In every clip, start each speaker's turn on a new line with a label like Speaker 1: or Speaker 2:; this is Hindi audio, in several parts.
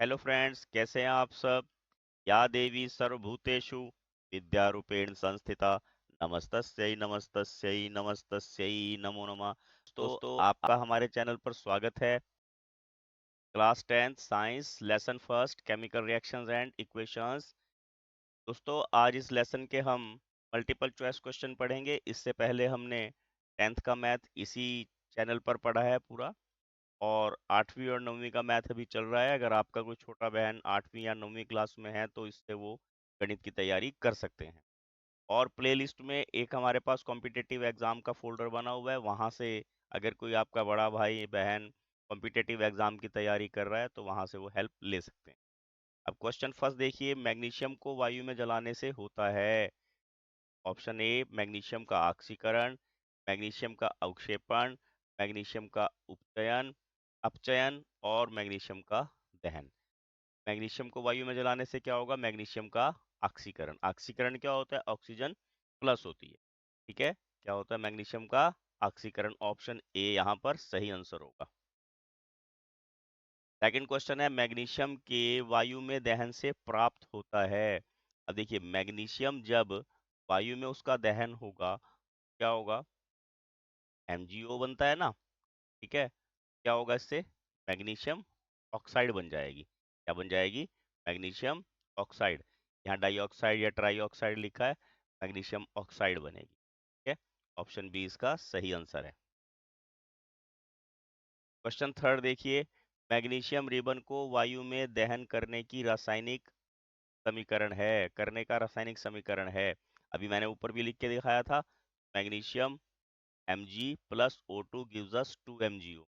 Speaker 1: हेलो फ्रेंड्स, कैसे हैं आप सब। या देवी सर्वभूतेषु विद्यारूपेण संस्थिता नमस्तस्यै नमस्तस्यै नमस्तस्यै नमो नमः। दोस्तों, आपका हमारे चैनल पर स्वागत है। Class 10th science lesson first chemical reactions and equations. दोस्तों, आज इस लेसन के हम मल्टीपल चॉइस क्वेश्चन पढ़ेंगे। इससे पहले हमने 10th का मैथ इसी चैनल पर पढ़ा है पूरा, और 8वीं और 9वीं का मैथ अभी चल रहा है। अगर आपका कोई छोटा बहन 8वीं या 9वीं क्लास में है तो इससे वो गणित की तैयारी कर सकते हैं। और प्लेलिस्ट में एक हमारे पास कॉम्पिटिटिव एग्जाम का फोल्डर बना हुआ है, वहाँ से अगर कोई आपका बड़ा भाई बहन कॉम्पिटिटिव एग्जाम की तैयारी कर रहा है तो वहाँ से वो हेल्प ले सकते हैं। अब क्वेश्चन फर्स्ट देखिए, मैग्नीशियम को वायु में जलाने से होता है। ऑप्शन ए मैग्नीशियम का ऑक्सीकरण, मैग्नीशियम का अवक्षेपण, मैग्नीशियम का उपचयन अपचयन और मैग्नीशियम का दहन। मैग्नीशियम को वायु में जलाने से क्या होगा? मैग्नीशियम का ऑक्सीकरण। ऑक्सीकरण क्या होता है? ऑक्सीजन प्लस होती है। ठीक है, क्या होता है? मैग्नीशियम का ऑक्सीकरण। ऑप्शन ए यहाँ पर सही आंसर होगा। सेकंड क्वेश्चन है, मैग्नीशियम के वायु में दहन से प्राप्त होता है। अब देखिए, मैग्नीशियम जब वायु में उसका दहन होगा, क्या होगा? MgO बनता है ना। ठीक है, क्या होगा इससे? मैग्नीशियम ऑक्साइड बन जाएगी। क्या बन जाएगी? Magnesium oxide. यहाँ डाइऑक्साइड या ट्राइऑक्साइड लिखा है, मैग्नीशियम ऑक्साइड बनेगी। ठीक है, ऑप्शन बी इसका सही आंसर है। क्वेश्चन थर्ड देखिए, मैग्नीशियम रिबन को वायु में दहन करने की रासायनिक समीकरण है। करने का रासायनिक समीकरण है, अभी मैंने ऊपर भी लिख के दिखाया था। Magnesium Mg plus O2 gives us 2MgO।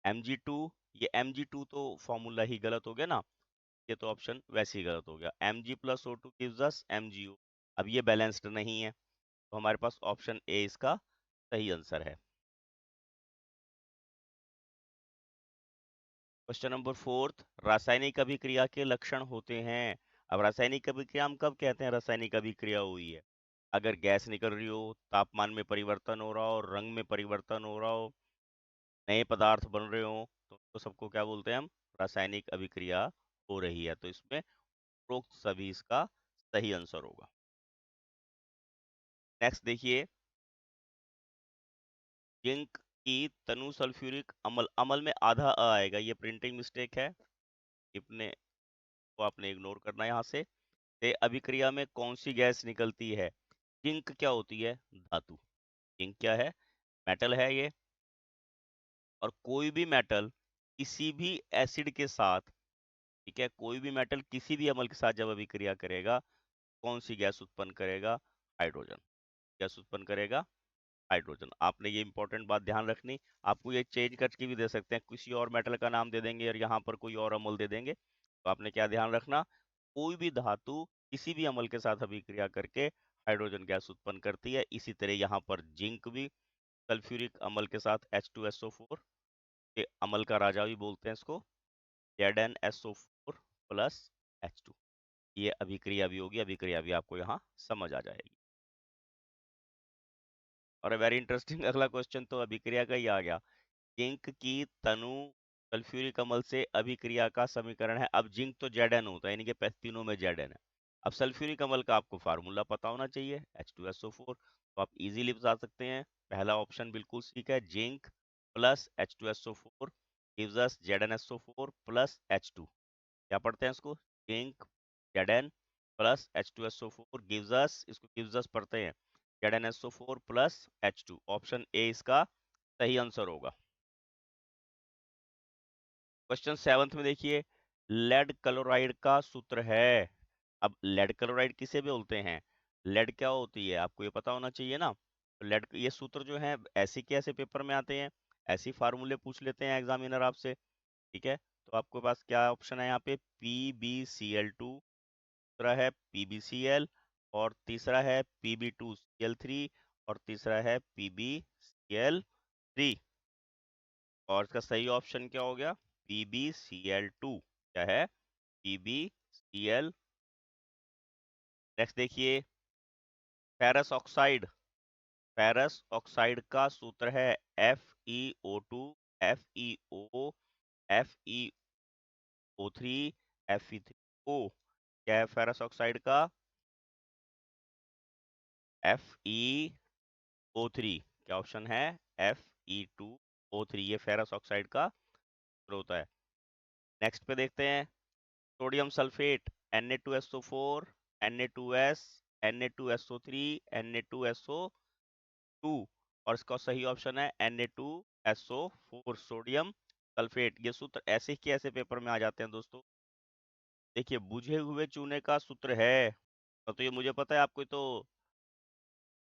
Speaker 1: Mg2, ये Mg2 तो फॉर्मूला ही गलत हो गया ना, ये तो ऑप्शन वैसे ही गलत हो गया। Mg plus O2 gives us MgO। अब ये बैलेंस्ड नहीं है, तो हमारे पास ऑप्शन ए इसका सही आंसर है। क्वेश्चन नंबर फोर्थ, रासायनिक अभिक्रिया के लक्षण होते हैं। अब रासायनिक अभिक्रिया हम कब कहते हैं रासायनिक अभिक्रिया हुई है? अगर गैस निकल रही हो, तापमान में परिवर्तन हो रहा हो, रंग में परिवर्तन हो रहा हो, नए पदार्थ बन रहे हो, तो सबको क्या बोलते हैं हम? रासायनिक अभिक्रिया हो रही है। तो इसमें उपरोक्त सभी इसका सही आंसर होगा। नेक्स्ट देखिए, जिंक की तनु सल्फ्यूरिक अम्ल, अम्ल में आधा अ आएगा, ये प्रिंटिंग मिस्टेक है, इतने को आपने इग्नोर करना है यहाँ से अभिक्रिया में कौन सी गैस निकलती है? जिंक क्या होती है? धातु। जिंक क्या है? मेटल है ये। और कोई भी मेटल किसी भी एसिड के साथ, ठीक है, कोई भी मेटल किसी भी अम्ल के साथ जब अभिक्रिया करेगा, कौन सी गैस उत्पन्न करेगा? हाइड्रोजन गैस उत्पन्न करेगा। हाइड्रोजन। आपने ये इंपॉर्टेंट बात ध्यान रखनी। आपको ये चेंज करके भी दे सकते हैं, किसी और मेटल का नाम दे देंगे और यहाँ पर कोई और अम्ल दे देंगे, तो आपने क्या ध्यान रखना? कोई भी धातु किसी भी अम्ल के साथ अभिक्रिया करके हाइड्रोजन गैस उत्पन्न करती है। इसी तरह यहाँ पर जिंक भी सल्फ्यूरिक अम्ल के साथ H2SO4, ये अम्ल का राजा भी बोलते हैं इसको, ZnSO4 प्लस H2, ये अभिक्रिया भी होगी। अभिक्रिया भी आपको यहाँ समझ आ जाएगी। और वेरी इंटरेस्टिंग अगला क्वेश्चन तो अभिक्रिया का ही आ गया। जिंक की तनु सल्फ्यूरिक अम्ल से अभिक्रिया का समीकरण है। अब जिंक तो Zn होता है, यानी कि तीनों में Zn है। अब सल्फ्यूरिक अम्ल का आपको फार्मूला पता होना चाहिए, H2SO4, तो आप इजीली बता सकते हैं। पहला ऑप्शन बिल्कुल ठीक है, zinc plus H2SO4 gives us ZnSO4 plus H2। क्या पढ़ते हैं इसको? Zinc Zn plus H2SO4 gives us, इसको गिव्स अस पढ़ते हैं ZnSO4 plus H2। Option A इसका सही आंसर होगा। क्वेश्चन सेवंथ में देखिए, लेड क्लोराइड का सूत्र है। अब लेड क्लोराइड किसे बोलते हैं? लेड क्या होती है आपको ये पता होना चाहिए ना। लेड, ये सूत्र जो है ऐसे के ऐसे पेपर में आते हैं, ऐसे फार्मूले पूछ लेते हैं एग्जामिनर आपसे। ठीक है, तो आपके पास क्या ऑप्शन है यहाँ पे? PbCl2, दूसरा है PbCl, और तीसरा है Pb2Cl3, और तीसरा है PbCl3। और इसका सही ऑप्शन क्या हो गया? PbCl2। क्या है? PbCl। नेक्स्ट देखिए, फेरस ऑक्साइड, फेरस ऑक्साइड का सूत्र है FeO2, FeO, FeO3, Fe3O क्या है फेरस ऑक्साइड का? FeO3। क्या ऑप्शन है? Fe2O3, ये फेरस ऑक्साइड का स्रोत है। नेक्स्ट पे देखते हैं, sodium sulphate Na2SO4 Na2S Na2SO3 Na2SO2, और इसका सही ऑप्शन है Na2SO4 सोडियम सल्फेट। ये सूत्र ऐसे के ऐसे पेपर में आ जाते हैं दोस्तों। देखिए, बुझे हुए चूने का सूत्र है, तो ये मुझे पता है, आपको तो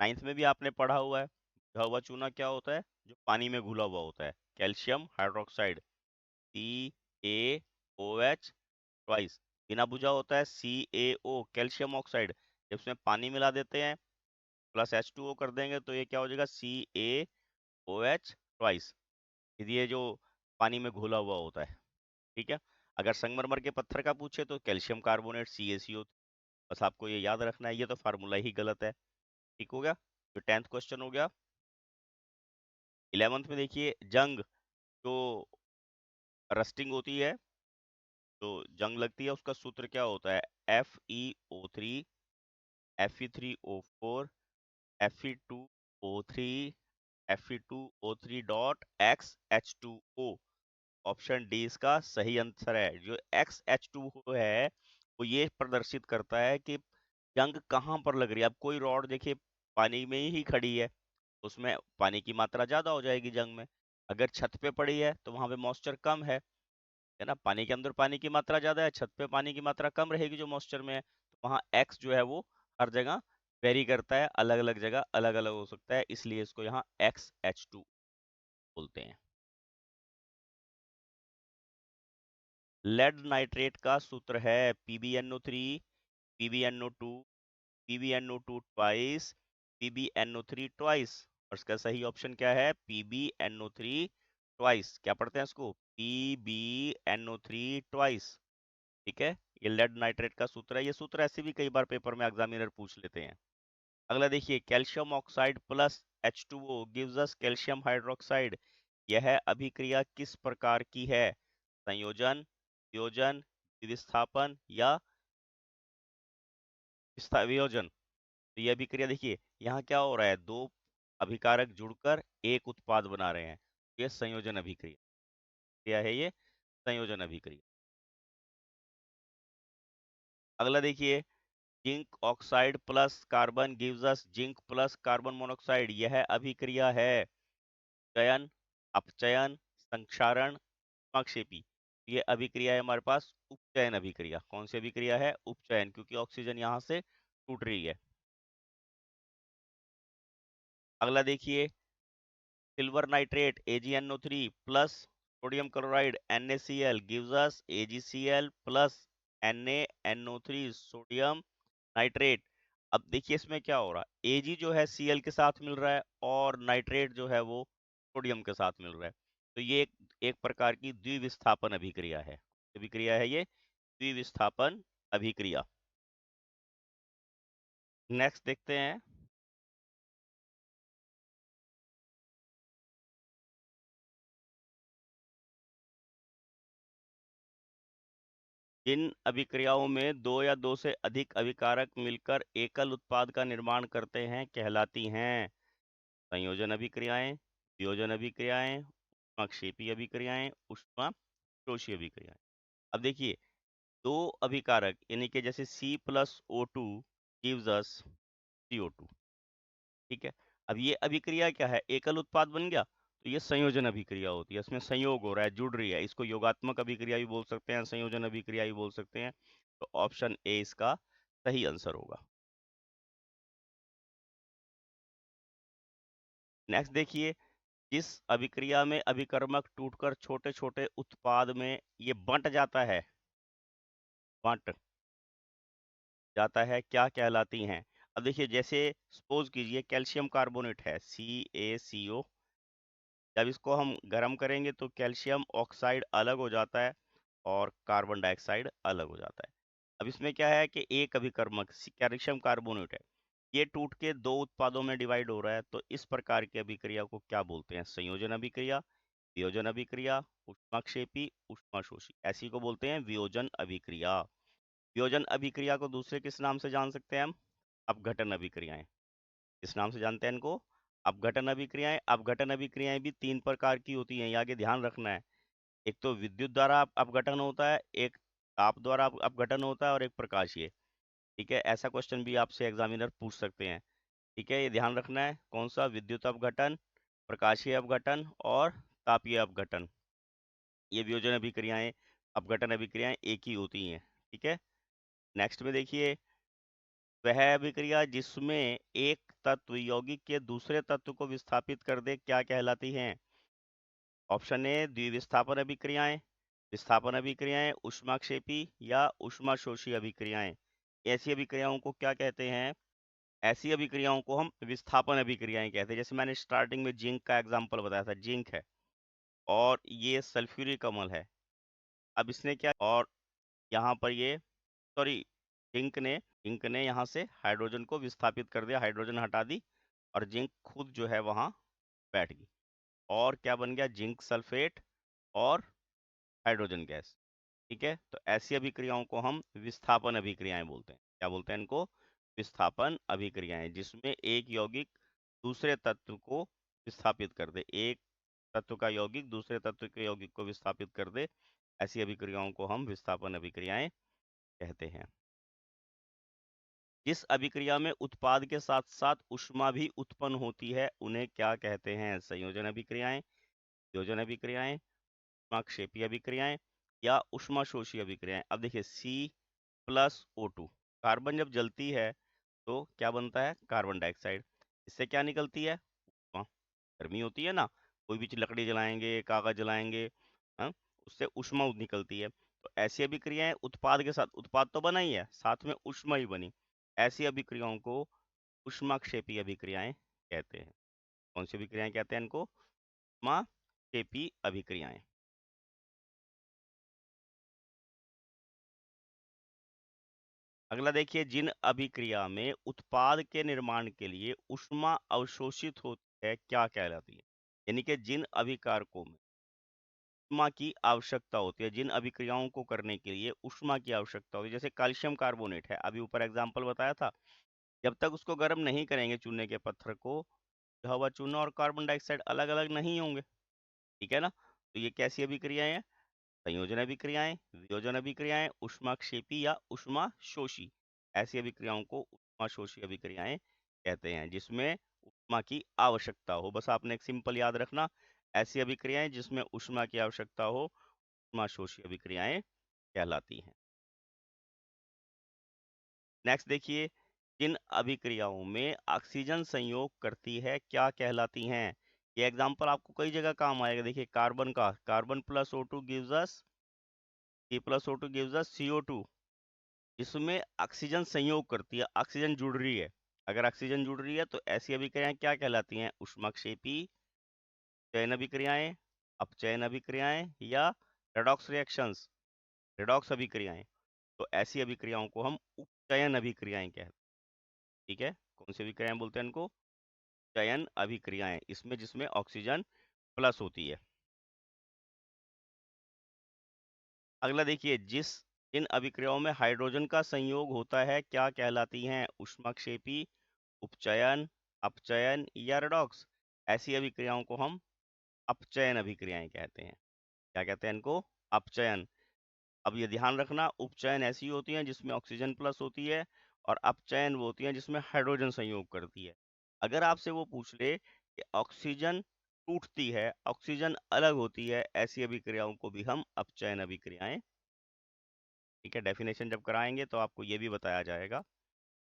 Speaker 1: 9th में भी आपने पढ़ा हुआ है। बुझा हुआ चूना क्या होता है? जो पानी में घुला हुआ होता है, कैल्शियम हाइड्रोक्साइड CaOH ट्वाइस। बिना बुझा होता है CaO कैल्शियम ऑक्साइड। जब उसमें पानी मिला देते हैं प्लस H2O कर देंगे तो ये क्या हो जाएगा? CaOH twice. ये जो पानी में घुला हुआ होता है, ठीक है। अगर संगमरमर के पत्थर का पूछे तो कैल्शियम कार्बोनेट CaCO। बस आपको ये याद रखना है, ये तो फार्मूला ही गलत है। ठीक हो गया? तो 10th क्वेश्चन हो गया। 11th में देखिए, जंग जो रस्टिंग होती है, तो जंग लगती है, उसका सूत्र क्या होता है? FeO3 Fe3O4 Fe2O3 Fe2O3 dot XH2O। Option D इसका सही आंसर है। जो XH2O है वो ये प्रदर्शित करता है कि जंग कहाँ पर लग रही है। अब कोई रॉड देखिए पानी में ही खड़ी है, उसमें पानी की मात्रा ज्यादा हो जाएगी जंग में। अगर छत पे पड़ी है तो वहां पे मॉइस्चर कम है ना। पानी के अंदर पानी की मात्रा ज्यादा है, छत पे पानी की मात्रा कम रहेगी जो मॉइस्चर में है, तो वहाँ एक्स जो है वो हर जगह वेरी करता है, अलग अलग जगह अलग अलग हो सकता है, इसलिए इसको यहाँ XH2 बोलते हैं। लेड नाइट्रेट का सूत्र है PbNO3 PbNO2 PbNO2 twice PbNO3 twice, और इसका सही ऑप्शन क्या है? PbNO3 twice. क्या पढ़ते हैं इसको? PbNO3 twice. ठीक है, ये लेड नाइट्रेट का सूत्र है। ये सूत्र ऐसे भी कई बार पेपर में एग्जामिनर पूछ लेते हैं। अगला देखिए, calcium oxide plus H2O gives us calcium hydroxide. यह अभिक्रिया किस प्रकार की है? संयोजन, वियोजन, विस्थापन या वियोजन। तो ये अभिक्रिया देखिए, यहाँ क्या हो रहा है? दो अभिकारक जुड़कर एक उत्पाद बना रहे हैं, ये संयोजन अभिक्रिया। क्या है ये? संयोजन अभिक्रिया। अगला देखिए, zinc oxide plus carbon gives us zinc plus carbon monoxide. यह अभिक्रिया है चयन, अपचयन, संक्षारण, समाक्षेपी। ये अभिक्रिया है हमारे पास उपचयन अभिक्रिया। कौन सी अभिक्रिया है? उपचयन, क्योंकि ऑक्सीजन यहाँ से टूट रही है। अगला देखिए, silver nitrate AgNO3 plus sodium chloride NaCl gives us AgCl plus NaNO3 sodium nitrate. अब देखिए इसमें क्या हो रहा है, Ag जो है Cl के साथ मिल रहा है और नाइट्रेट जो है वो सोडियम के साथ मिल रहा है, तो ये एक प्रकार की द्विविस्थापन अभिक्रिया है। अभिक्रिया है ये द्विविस्थापन अभिक्रिया। नेक्स्ट देखते हैं, जिन अभिक्रियाओं में दो या दो से अधिक अभिकारक मिलकर एकल उत्पाद का निर्माण करते हैं कहलाती हैं? संयोजन अभिक्रियाएं, वियोजन अभिक्रियाएं, ऊष्माक्षेपी अभिक्रियाएं, ऊष्माशोषी अभिक्रियाएं। अब देखिए, दो अभिकारक यानी कि जैसे C+O2 गिव्स अस CO2। ठीक है, अब ये अभिक्रिया क्या है? एकल उत्पाद बन गया, तो ये संयोजन अभिक्रिया होती है। इसमें संयोग हो रहा है, जुड़ रही है। इसको योगात्मक अभिक्रिया भी बोल सकते हैं, संयोजन अभिक्रिया भी बोल सकते हैं। तो ऑप्शन ए इसका सही आंसर होगा। नेक्स्ट देखिए, जिस अभिक्रिया में अभिकर्मक टूटकर छोटे छोटे उत्पाद में ये बंट जाता है, बंट जाता है, क्या कहलाती हैं? अब देखिए, जैसे सपोज कीजिए कैल्शियम कार्बोनेट है CaCO। जब इसको हम गर्म करेंगे तो कैल्शियम ऑक्साइड अलग हो जाता है और कार्बन डाइऑक्साइड अलग हो जाता है। अब इसमें क्या है कि एक अभिकर्मक कैल्शियम कार्बोनेट है, ये टूट के दो उत्पादों में डिवाइड हो रहा है, तो इस प्रकार की अभिक्रिया को क्या बोलते हैं? संयोजन अभिक्रिया, वियोजन अभिक्रिया, ऊष्माक्षेपी, ऊष्माशोषी, ऐसी को बोलते हैं वियोजन अभिक्रिया। वियोजन अभिक्रिया को दूसरे किस नाम से जान सकते हैं हम? अपघटन अभिक्रियाएं। इस नाम से जानते हैं इनको, अपघटन अभिक्रियाएं। अपघटन अभिक्रियाएं भी 3 प्रकार की होती हैं, ये आगे ध्यान रखना है। एक तो विद्युत द्वारा अपघटन होता है, एक ताप द्वारा अपघटन होता है, और एक प्रकाशीय। ठीक है, ऐसा क्वेश्चन भी आपसे एग्जामिनर पूछ सकते हैं। ठीक है, ये ध्यान रखना है, कौन सा? विद्युत अपघटन, प्रकाशीय अपघटन और तापीय अपघटन। ये वियोजन अभिक्रियाएं, अपघटन अभिक्रियाएं एक ही होती हैं। ठीक है, नेक्स्ट में देखिए, वह अभिक्रिया जिसमें एक तत्व यौगिक के दूसरे तत्व को विस्थापित कर दे क्या कहलाती हैं? ऑप्शन ए द्विविस्थापन अभिक्रियाएं, विस्थापन अभिक्रियाएं, ऊष्माक्षेपी या ऊष्माशोषी अभिक्रियाएं। ऐसी अभिक्रियाओं को क्या कहते हैं? ऐसी अभिक्रियाओं को हम विस्थापन अभिक्रियाएं कहते हैं। जैसे मैंने स्टार्टिंग में जिंक का एग्जांपल बताया था, जिंक है और ये सल्फ्यूरिक अम्ल है। अब इसने क्या, और यहाँ पर ये, सॉरी, जिंक ने यहाँ से हाइड्रोजन को विस्थापित कर दिया, हाइड्रोजन हटा दी और जिंक खुद जो है वहां बैठ गई, और क्या बन गया? जिंक सल्फेट और हाइड्रोजन गैस। ठीक है, तो ऐसी अभिक्रियाओं को हम विस्थापन अभिक्रियाएं बोलते हैं। क्या बोलते हैं इनको? विस्थापन अभिक्रियाएं, जिसमें एक यौगिक दूसरे तत्व को विस्थापित कर दे, एक तत्व का यौगिक दूसरे तत्व के यौगिक को विस्थापित कर दे, ऐसी अभिक्रियाओं को हम विस्थापन अभिक्रियाएं कहते हैं। जिस अभिक्रिया में उत्पाद के साथ साथ ऊष्मा भी उत्पन्न होती है उन्हें क्या कहते हैं? संयोजन अभिक्रियाएं, वियोजन अभिक्रियाएं, ऊष्माक्षेपी अभिक्रियाएं या ऊष्माशोषी अभिक्रियाएं। अब देखिए, C+O2, कार्बन जब जलती है तो क्या बनता है? Carbon dioxide. इससे क्या निकलती है? ऊष्मा। गर्मी होती है ना, कोई भी लकड़ी जलाएंगे, कागज जलाएंगे, हाँ, उससे ऊष्मा निकलती है। तो ऐसी अभिक्रियाएं उत्पाद के साथ, उत्पाद तो बना ही है, साथ में ऊष्मा ही बनी, ऐसी अभिक्रियाओं को ऊष्माक्षेपी अभिक्रियाएं कहते हैं। कौन सी अभिक्रियाएं कहते हैं इनको? ऊष्माक्षेपी अभिक्रियाएं। अगला देखिए, जिन अभिक्रिया में उत्पाद के निर्माण के लिए ऊष्मा अवशोषित होती है क्या कहलाती है? यानी कि जिन अभिकारकों में ऊष्मा की आवश्यकता होती है, जिन अभिक्रियाओं को करने के लिए ऊष्मा की आवश्यकता होती है, जैसे कैल्शियम कार्बोनेट है, अभी ऊपर एग्जाम्पल बताया था, जब तक उसको गर्म नहीं करेंगे चूने के पत्थर को, हवा, चूना और कार्बन डाइऑक्साइड अलग अलग नहीं होंगे। ठीक है ना, तो ये कैसी अभिक्रियाएं हैं? संयोजन अभिक्रियाएं, वियोजन अभिक्रियाएं, ऊष्माक्षेपी या ऊष्माशोषी। ऐसी अभिक्रियाओं को ऊष्माशोषी अभिक्रियाएं कहते हैं, जिसमें ऊष्मा की आवश्यकता हो। बस आपने एक सिंपल याद रखना, ऐसी अभिक्रियाएं जिसमें ऊष्मा की आवश्यकता हो ऊष्माशोषी अभिक्रियाएं कहलाती हैं। नेक्स्ट देखिए, जिन अभिक्रियाओं में ऑक्सीजन संयोग करती है क्या कहलाती हैं? ये एग्जांपल आपको कई जगह काम आएगा। देखिए, कार्बन का, carbon plus O2 gives us C+O2 gives us CO2। इसमें ऑक्सीजन संयोग करती है, ऑक्सीजन जुड़ रही है। अगर ऑक्सीजन जुड़ रही है तो ऐसी अभिक्रियाएं क्या कहलाती हैं? ऊष्माक्षेपी, चयन अभिक्रियाएं, अपचयन अभिक्रियाएं या रेडॉक्स रिएक्शंस, रेडॉक्स अभिक्रियाएं। तो ऐसी अभिक्रियाओं को हम उपचयन अभिक्रियाएं कहते हैं। ठीक है, कौन सी अभिक्रियाएं बोलते हैं इनको? चयन अभिक्रियाएं, इसमें जिसमें ऑक्सीजन प्लस होती है। अगला देखिए, जिन अभिक्रियाओं में हाइड्रोजन का संयोग होता है क्या कहलाती हैं? ऊष्माक्षेपी, उपचयन, अपचयन या रेडॉक्स। ऐसी अभिक्रियाओं को हम अपचयन अभिक्रियाएं कहते हैं। क्या कहते हैं इनको? अपचयन। अब ये ध्यान रखना, उपचयन ऐसी होती हैं जिसमें ऑक्सीजन प्लस होती है, और अपचयन वो होती हैं जिसमें हाइड्रोजन संयोग करती है। अगर आपसे वो पूछ ले कि ऑक्सीजन टूटती है, ऑक्सीजन अलग होती है, ऐसी अभिक्रियाओं को भी हम अपचयन अभिक्रियाएं। ठीक है, डेफिनेशन जब कराएंगे तो आपको ये भी बताया जाएगा।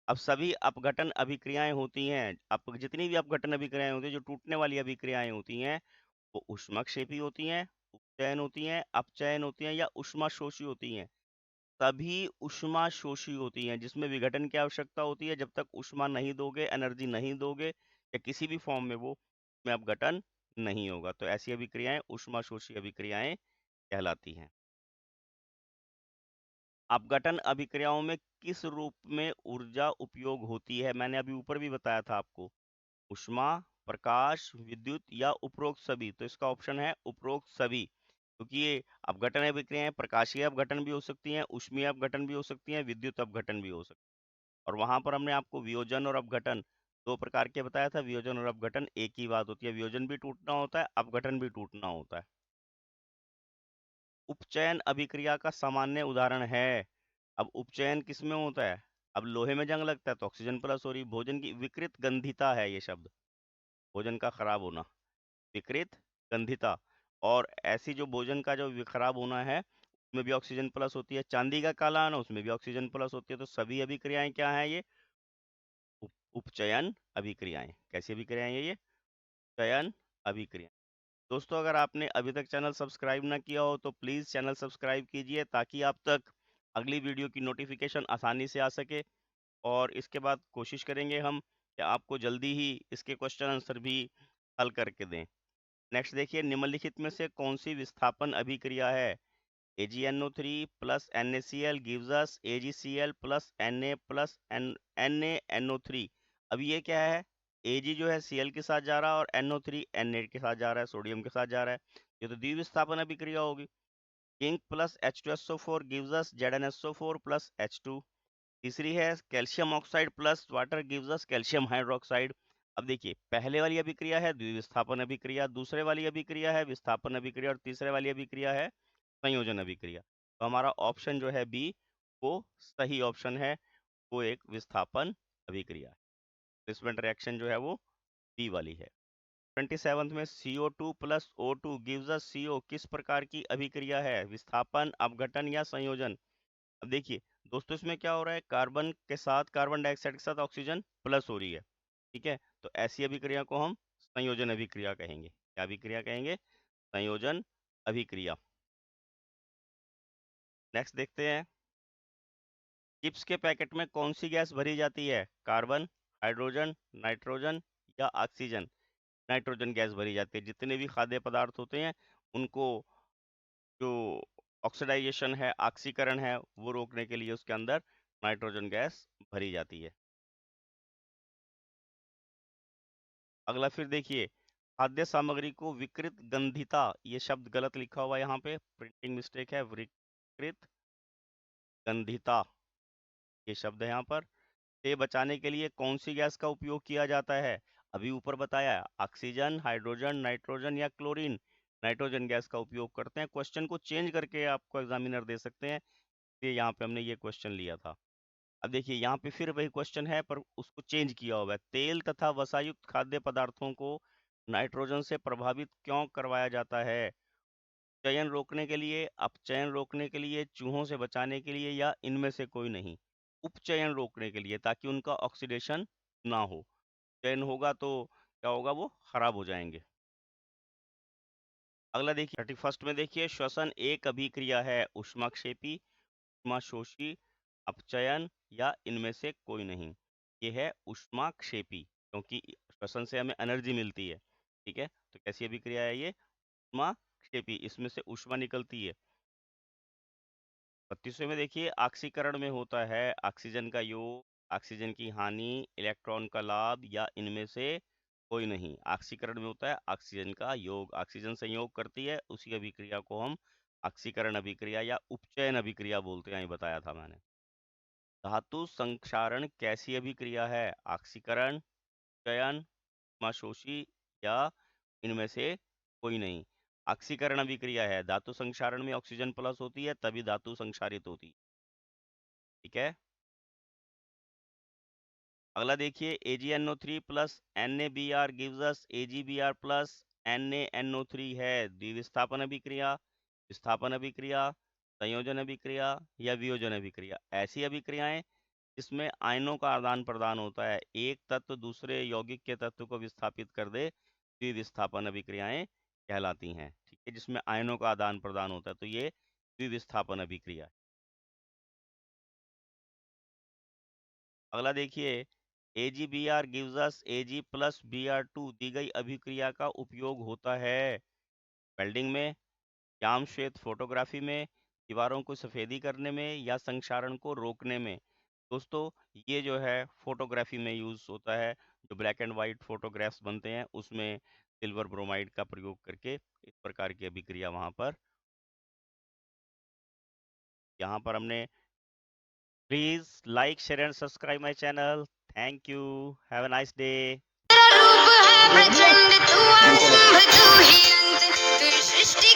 Speaker 1: अब सभी अपघटन अभिक्रियाएं होती हैं, अब जितनी भी अपघटन अभिक्रियाएं होती हैं, जो टूटने वाली अभिक्रियाएं होती हैं, वो ऊष्माक्षेपी होती हैं, उपचयन होती हैं, अपचयन होती हैं या ऊष्माशोषी होती हैं। सभी ऊष्माशोषी होती हैं, जिसमें विघटन की आवश्यकता होती है। जब तक ऊष्मा नहीं दोगे, एनर्जी नहीं दोगे, या किसी भी फॉर्म में वो में अपघटन नहीं होगा, तो ऐसी अभिक्रियाएं ऊष्माशोषी अभिक्रियाएं कहलाती हैं। अपघटन अभिक्रियाओं में किस रूप में ऊर्जा उपयोग होती है? मैंने अभी ऊपर भी बताया था आपको, ऊष्मा प्रकाश, विद्युत या उपरोक्त सभी। तो इसका ऑप्शन है उपरोक्त सभी, क्योंकि ये अपघटन अभिक्रियाएं प्रकाशीय अपघटन भी हो सकती हैं, ऊष्मीय अपघटन भी हो सकती हैं, विद्युत अपघटन भी हो सकती है। और वहां पर हमने आपको वियोजन और अपघटन दो प्रकार के बताया था। वियोजन और अपघटन एक ही बात होती है, वियोजन भी टूटना होता है, अपघटन भी टूटना होता है। उपचयन अभिक्रिया का सामान्य उदाहरण है। अब उपचयन किसमें होता है? अब लोहे में जंग लगता है तो ऑक्सीजन प्लस हो रही। भोजन की विकृत गंधिता है ये शब्द, भोजन का खराब होना, विकृत गंधिता। और ऐसी जो भोजन का जो खराब होना है उसमें भी ऑक्सीजन प्लस होती है। चांदी का काला आना, उसमें भी ऑक्सीजन प्लस होती है। तो सभी अभिक्रियाएं क्या है? ये उपचयन अभिक्रियाएं। कैसी अभिक्रियाएं ये? चयन अभिक्रिया। दोस्तों, अगर आपने अभी तक चैनल सब्सक्राइब ना किया हो तो प्लीज़ चैनल सब्सक्राइब कीजिए, ताकि आप तक अगली वीडियो की नोटिफिकेशन आसानी से आ सके। और इसके बाद कोशिश करेंगे हम कि आपको जल्दी ही इसके क्वेश्चन आंसर भी हल करके दें। नेक्स्ट देखिए, निम्नलिखित में से कौन सी विस्थापन अभिक्रिया है? AgNO3 plus NaCl gives us AgCl plus Na plus NaNO3। अब ये क्या है? Ag जो है Cl के साथ जा रहा है और NO3 Na के साथ जा रहा है, सोडियम के साथ जा रहा है। ये तो द्विविस्थापन अभिक्रिया होगी। Zinc plus H2SO4 gives us ZnSO4 plus H2। तीसरी है calcium oxide plus water gives us calcium hydroxide. अब देखिए, पहले वाली अभिक्रिया है द्विविस्थापन अभिक्रिया, दूसरे वाली अभिक्रिया है विस्थापन अभिक्रिया, और तीसरे वाली अभिक्रिया है संयोजन अभिक्रिया। तो हमारा ऑप्शन जो है बी, वो सही ऑप्शन है, वो एक विस्थापन अभिक्रिया है। रिस्पॉन्ड रिएक्शन जो है वो बी वाली है। 27 में CO2 plus O2 gives us CO किस प्रकार की अभिक्रिया है? विस्थापन, अपघटन या संयोजन? अब देखिए दोस्तों, इसमें क्या हो रहा है? कार्बन के साथ कार्बन डाइऑक्साइड के साथ ऑक्सीजन प्लस हो रही है, ठीक है। तो ऐसी अभिक्रिया को हम संयोजन अभिक्रिया कहेंगे। क्या अभिक्रिया कहेंगे? संयोजन अभिक्रिया। नेक्स्ट देखते हैं, चिप्स के पैकेट में कौन सी गैस भरी जाती है? कार्बन, हाइड्रोजन, नाइट्रोजन या ऑक्सीजन? नाइट्रोजन गैस भरी जाती है। जितने भी खाद्य पदार्थ होते हैं उनको जो ऑक्सीडाइजेशन है, ऑक्सीकरण है, वो रोकने के लिए उसके अंदर नाइट्रोजन गैस भरी जाती है। अगला फिर देखिए, खाद्य सामग्री को विकृत गंधिता, ये शब्द गलत लिखा हुआ है यहाँ पे, प्रिंटिंग मिस्टेक है। विकृत गंधिता ये शब्द है यहाँ पर। से बचाने के लिए कौन सी गैस का उपयोग किया जाता है? अभी ऊपर बताया, ऑक्सीजन, हाइड्रोजन, नाइट्रोजन या क्लोरीन। नाइट्रोजन गैस का उपयोग करते हैं। क्वेश्चन को चेंज करके आपको एग्जामिनर दे सकते हैं, ये यहाँ पे हमने ये क्वेश्चन लिया था। अब देखिए यहाँ पे फिर वही क्वेश्चन है, पर उसको चेंज किया हुआ है। तेल तथा वसायुक्त खाद्य पदार्थों को नाइट्रोजन से प्रभावित क्यों करवाया जाता है? चयन रोकने के लिए, अपचयन रोकने के लिए, चूहों से बचाने के लिए, या इनमें से कोई नहीं? उपचयन रोकने के लिए, ताकि उनका ऑक्सीडेशन ना हो। चयन होगा तो क्या होगा? वो खराब हो जाएंगे। अगला देखिए 31 में देखिए, श्वसन एक अभिक्रिया है, ऊष्माक्षेपी, ऊष्माशोषी, अपचयन या इनमें से कोई नहीं? ये है ऊष्माक्षेपी, क्योंकि श्वसन से हमें एनर्जी मिलती है, ठीक है। तो कैसी अभिक्रिया है ये? ऊष्माक्षेपी, इसमें से ऊष्मा निकलती है। 32वें में देखिए, ऑक्सीकरण में होता है ऑक्सीजन का योग, ऑक्सीजन की हानि, इलेक्ट्रॉन का लाभ, या इनमें से कोई नहीं? ऑक्सीकरण में होता है ऑक्सीजन का योग, ऑक्सीजन संयोग करती है, उसी अभिक्रिया को हम ऑक्सीकरण अभिक्रिया या उपचयन अभिक्रिया बोलते हैं, ये बताया था मैंने। धातु संक्षारण कैसी अभिक्रिया है? ऑक्सीकरण, चयन, ऊष्माशोषी या इनमें से कोई नहीं? ऑक्सीकरण अभिक्रिया है। धातु संक्षारण में ऑक्सीजन प्लस होती है, तभी धातु संक्षारित होती है, ठीक है। अगला देखिए, AgNO3 plus NaBr gives us AgBr plus NaNO3 है द्विविस्थापन अभिक्रिया, विस्थापन अभिक्रिया, संयोजन अभिक्रिया या वियोजन अभिक्रिया? ऐसी अभिक्रियाएं जिसमें आयनों का आदान प्रदान होता है, एक तत्व दूसरे यौगिक के तत्व को विस्थापित कर दे, द्विविस्थापन अभिक्रियाएं कहलाती हैं, ठीक है। जिसमें आयनों का आदान प्रदान होता है, तो ये द्विविस्थापन अभिक्रिया है। अगला देखिए, AgBr gives us Ag plus Br2 दी गई अभिक्रिया का उपयोग होता है वेल्डिंग में, जाम श्वेत फोटोग्राफी में, दीवारों को सफेदी करने में, या संक्षारण को रोकने में? दोस्तों ये जो है फोटोग्राफी में यूज होता है, जो ब्लैक एंड व्हाइट फोटोग्राफ्स बनते हैं उसमें सिल्वर ब्रोमाइड का प्रयोग करके इस प्रकार की अभिक्रिया वहां पर, यहाँ पर हमने, please like share and subscribe my channel. Thank you, have a nice day.
Speaker 2: तेरा रूप है प्रचंड, तू आरंभ तू ही अंत, फिर सृष्टि